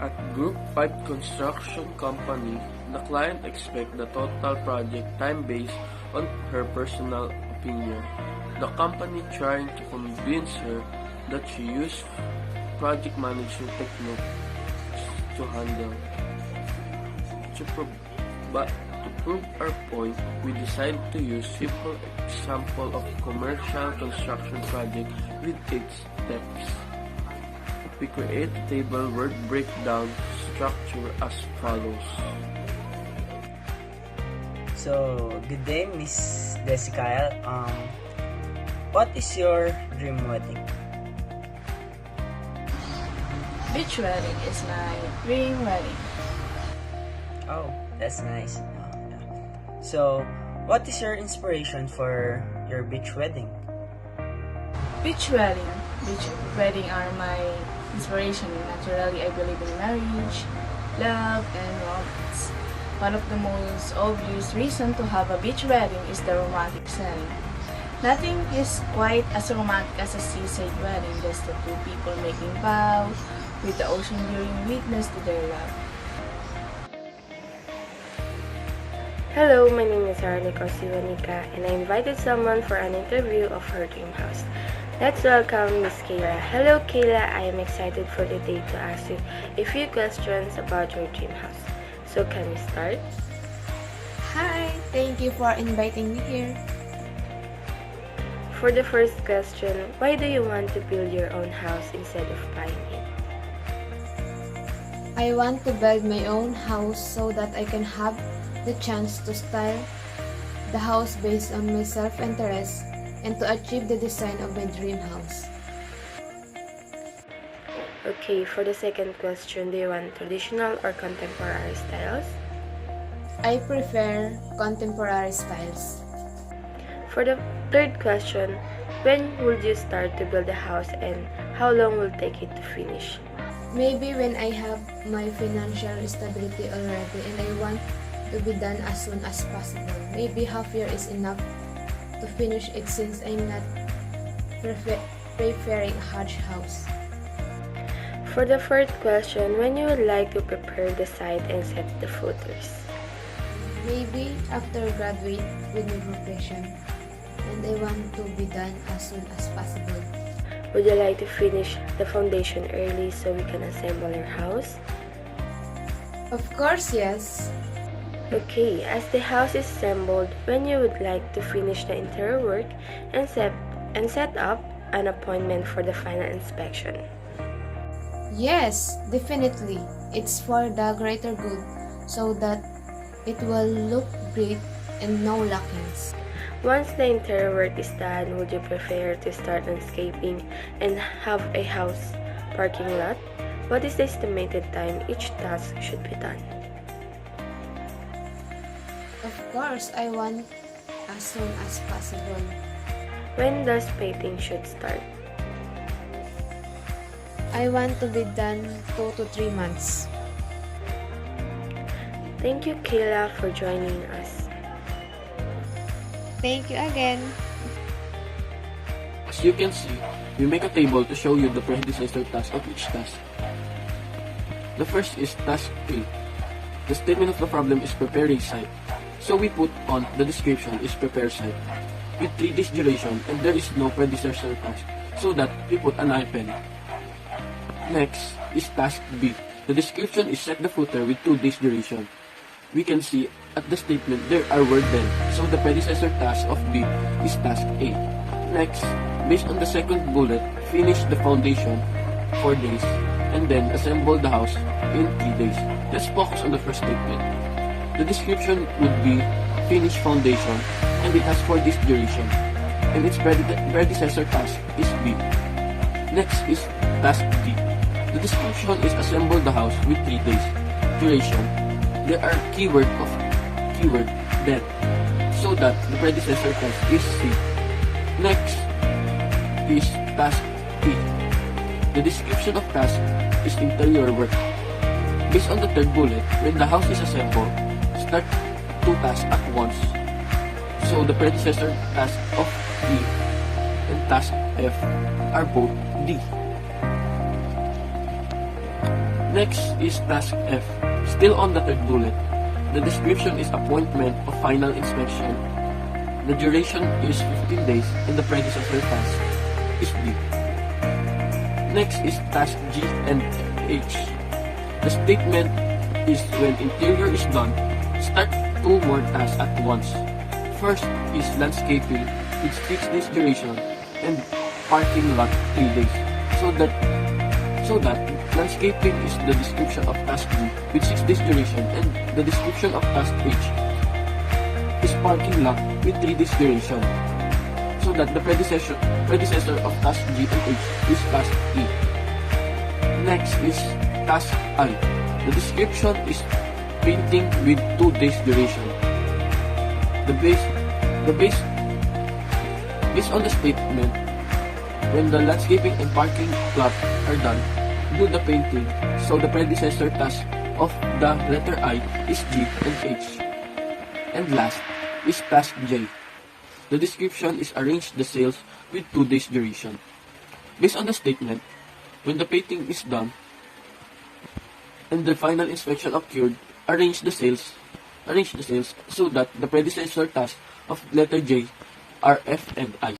At Group 5 Construction Company, the client expects the total project time based on her personal opinion. The company trying to convince her that she used project management techniques to handle. To prove our point, we decided to use simple example of commercial construction project with 8 steps. We create a table word breakdown structure as follows. So, good day, Miss Desica. What is your dream wedding? Beach wedding is my dream wedding. Oh, that's nice. So, what is your inspiration for your beach wedding? Beach wedding are my inspiration. Naturally, I believe in marriage, love, and romance. One of the most obvious reasons to have a beach wedding is the romantic setting. Nothing is quite as romantic as a seaside wedding, just the two people making vows with the ocean bearing witness to their love. Hello, my name is Arnica Siwanika and I invited someone for an interview of her dream house. Let's welcome Miss Kayla. Hello Kayla, I am excited for the day to ask you a few questions about your dream house. So can we start? Hi, thank you for inviting me here. For the first question, why do you want to build your own house instead of buying it? I want to build my own house so that I can have the chance to style the house based on my self-interest and to achieve the design of my dream house. Okay, for the second question, do you want traditional or contemporary styles? I prefer contemporary styles. For the third question, when would you start to build a house and how long will it take it to finish? Maybe when I have my financial stability already and I want to be done as soon as possible. Maybe half year is enough to finish it since I'm not preferring a large house. For the fourth question, when you would like to prepare the site and set the footers? Maybe after graduate with my profession and I want to be done as soon as possible. Would you like to finish the foundation early so we can assemble your house? Of course, yes. Okay, as the house is assembled, when you would like to finish the interior work and set up an appointment for the final inspection? Yes, definitely. It's for the greater good so that it will look great and no lackings. Once the interior work is done, would you prefer to start landscaping and have a house parking lot? What is the estimated time each task should be done? Of course, I want as soon as possible. When does painting should start? I want to be done 2 to 3 months. Thank you, Kayla, for joining us. Thank you again. As you can see, we make a table to show you the predecessor task of each task. The first is task A. The statement of the problem is prepare a site. So we put on the description is prepare site with 3 days duration and there is no predecessor task so that we put an hyphen. Next is task B. The description is set the footer with 2 days duration. We can see at the statement there are word then, so the predecessor task of B is task A. Next, based on the second bullet, finish the foundation 4 days and then assemble the house in 3 days. Let's focus on the first statement. The description would be finish foundation and it has 4 days duration and its predecessor task is B. Next is task D. The description is assemble the house with 3 days duration. There are keyword then so that the predecessor task is C. Next is task E. The description of task is interior work. Based on the third bullet, when the house is assembled, start 2 tasks at once. So the predecessor task of E and task F are both D. Next is task F. Still on the third bullet. The description is appointment of final inspection. The duration is 15 days and the predecessor task is D. Next is task G and H. The statement is when interior is done, start 2 more tasks at once. First is landscaping with 6 days duration and parking lot 3 days. So that landscaping is the description of task G with 6 days duration and the description of task H is parking lot with 3 days duration. So that the predecessor of task G and H is task E. Next is task I. The description is painting with 2 days duration. Based on the statement, when the landscaping and parking lot are done, do the painting. So the predecessor task of the letter I is G and H. And last is task J. The description is arrange the sales with 2 days duration. Based on the statement, when the painting is done and the final inspection occurred, arrange the sales so that the predecessor task of letter J are F and I.